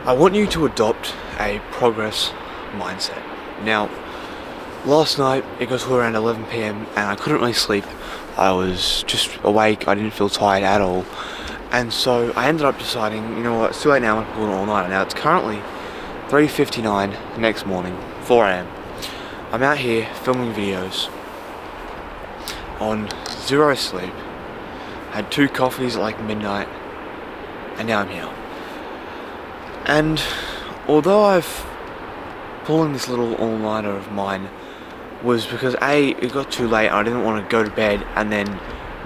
I want you to adopt a progress mindset. Now, last night it got to around 11 PM and I couldn't really sleep. I was just awake, I didn't feel tired at all. And so I ended up deciding, you know what, it's too late now, I'm going all night. Now it's currently 3:59 the next morning, 4 AM. I'm out here filming videos on zero sleep. Had 2 coffees at like midnight, and now I'm here. And although I've pulling this little all-nighter of mine was because it got too late and I didn't want to go to bed and then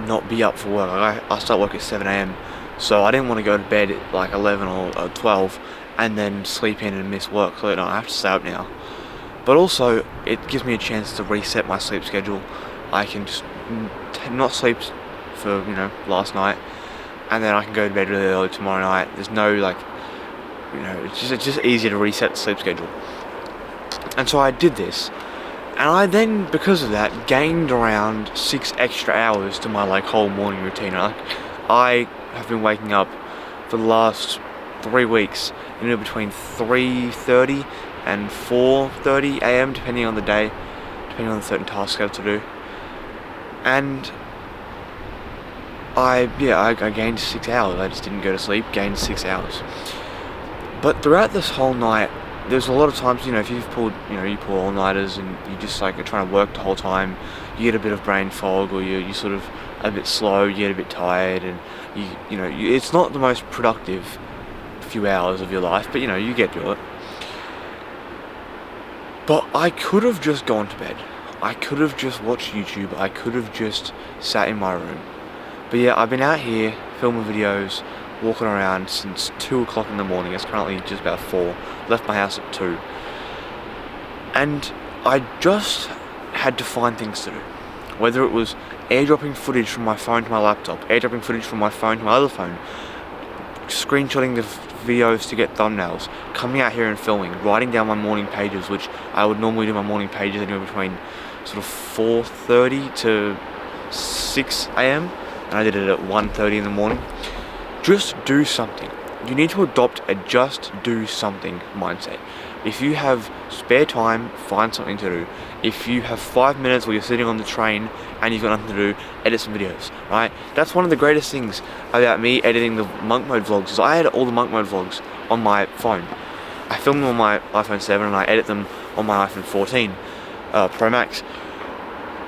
not be up for work. I start work at 7 AM, so I didn't want to go to bed at like 11 or 12 and then sleep in and miss work, so I have to stay up now. But also, it gives me a chance to reset my sleep schedule. I can just not sleep for, last night, and then I can go to bed really early tomorrow night. There's no it's just easier to reset the sleep schedule. And so I did this, and I then, because of that, gained around 6 extra hours to my whole morning routine. I have been waking up for the last 3 weeks between 3:30 and 4:30 AM, depending on the day, depending on the certain tasks I have to do. And I gained 6 hours. I just didn't go to sleep, gained 6 hours. But throughout this whole night, there's a lot of times, if you've pulled, you pull all-nighters and you just are trying to work the whole time, you get a bit of brain fog, or you sort of a bit slow, you get a bit tired, and it's not the most productive few hours of your life, but you get through it. But I could have just gone to bed. I could have just watched YouTube. I could have just sat in my room. But yeah, I've been out here filming videos, walking around since 2 o'clock in the morning. It's currently just about 4. Left my house at 2. And I just had to find things to do. Whether it was airdropping footage from my phone to my laptop, airdropping footage from my phone to my other phone, screenshotting the videos to get thumbnails, coming out here and filming, writing down my morning pages, which I would normally do my morning pages anywhere between sort of 4:30 to 6 AM, and I did it at 1:30 in the morning. Just do something. You need to adopt a just do something mindset. If you have spare time, find something to do. If you have 5 minutes while you're sitting on the train and you've got nothing to do, edit some videos, right? That's one of the greatest things about me editing the Monk Mode vlogs, is I edit all the Monk Mode vlogs on my phone. I film them on my iPhone 7 and I edit them on my iPhone 14 Pro Max.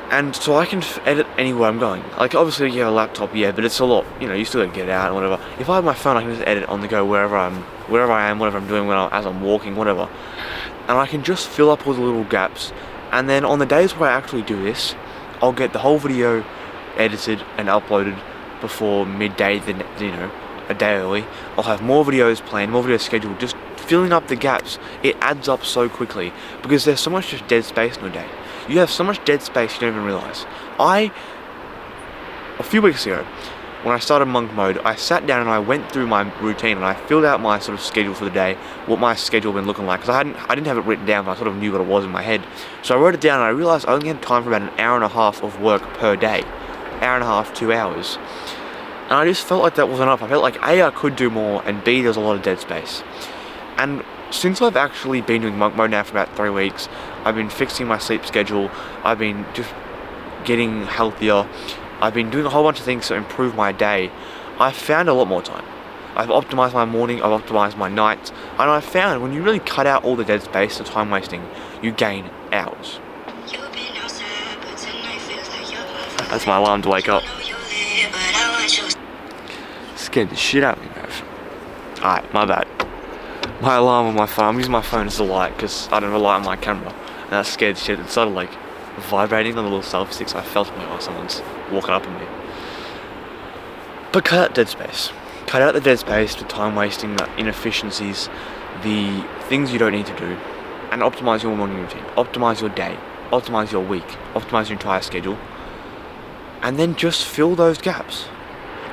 And so I can edit anywhere I'm going. Obviously you have a laptop, but it's a lot, you still gotta get out and whatever. If I have my phone, I can just edit on the go wherever I am, whatever I'm doing as I'm walking, whatever. And I can just fill up all the little gaps. And then on the days where I actually do this, I'll get the whole video edited and uploaded before midday, a day early. I'll have more videos planned, more videos scheduled, just filling up the gaps. It adds up so quickly because there's so much just dead space in a day. You have so much dead space you don't even realize. A few weeks ago, when I started Monk Mode, I sat down and I went through my routine and I filled out my sort of schedule for the day, what my schedule had been looking like, because I didn't have it written down, but I sort of knew what it was in my head. So I wrote it down and I realized I only had time for about an hour and a half of work per day. Hour and a half, 2 hours. And I just felt like that wasn't enough. I felt like A, I could do more, and B, there was a lot of dead space. And since I've actually been doing Monk Mode now for about 3 weeks, I've been fixing my sleep schedule, I've been just getting healthier, I've been doing a whole bunch of things to improve my day. I've found a lot more time. I've optimized my morning, I've optimized my nights, and I've found when you really cut out all the dead space, the time wasting, you gain hours. That's my alarm to wake up. Scared the shit out of me, man. Alright, my bad. My alarm on my phone, I'm using my phone as a light because I don't have a light on my camera, and that scared the shit. It started vibrating on the little selfie stick, so I felt it like someone's walking up on me. But cut out dead space. Cut out the dead space, the time wasting, the inefficiencies, the things you don't need to do, and optimize your morning routine, optimize your day, optimize your week, optimize your entire schedule, and then just fill those gaps.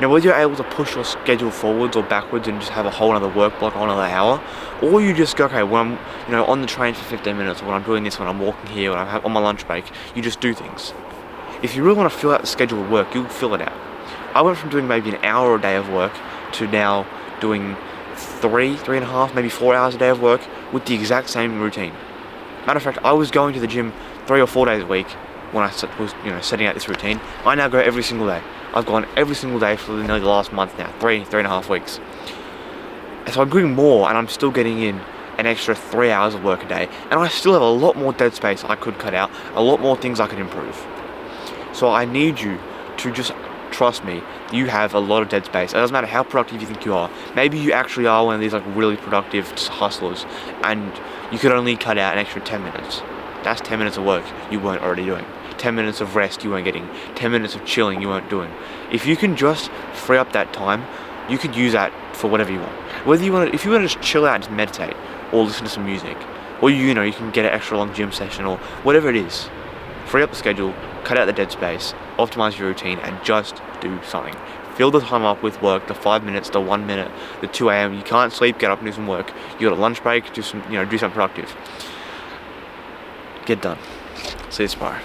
Now, whether you're able to push your schedule forwards or backwards and just have a whole other work block, a whole other hour, or you just go, okay, when I'm on the train for 15 minutes, or when I'm doing this, when I'm walking here, when I'm on my lunch break, you just do things. If you really want to fill out the schedule of work, you'll fill it out. I went from doing maybe an hour a day of work to now doing three and a half, maybe 4 hours a day of work with the exact same routine. Matter of fact, I was going to the gym 3 or 4 days a week when I was, setting out this routine. I now go every single day. I've gone every single day for nearly the last month now, three and a half weeks. And so I'm doing more, and I'm still getting in an extra 3 hours of work a day, and I still have a lot more dead space I could cut out, a lot more things I could improve. So I need you to just trust me. You have a lot of dead space. It doesn't matter how productive you think you are. Maybe you actually are one of these like really productive hustlers, and you could only cut out an extra 10 minutes. That's 10 minutes of work you weren't already doing. 10 minutes of rest you weren't getting. 10 minutes of chilling you weren't doing. If you can just free up that time, you could use that for whatever you want. Whether you want to, if you want to just chill out and just meditate, or listen to some music, or you can get an extra long gym session, or whatever it is. Free up the schedule, cut out the dead space, optimize your routine, and just do something. Fill the time up with work, the 5 minutes, the 1 minute, the 2 a.m. You can't sleep, get up and do some work. You got a lunch break, do something productive. Get done. See you tomorrow.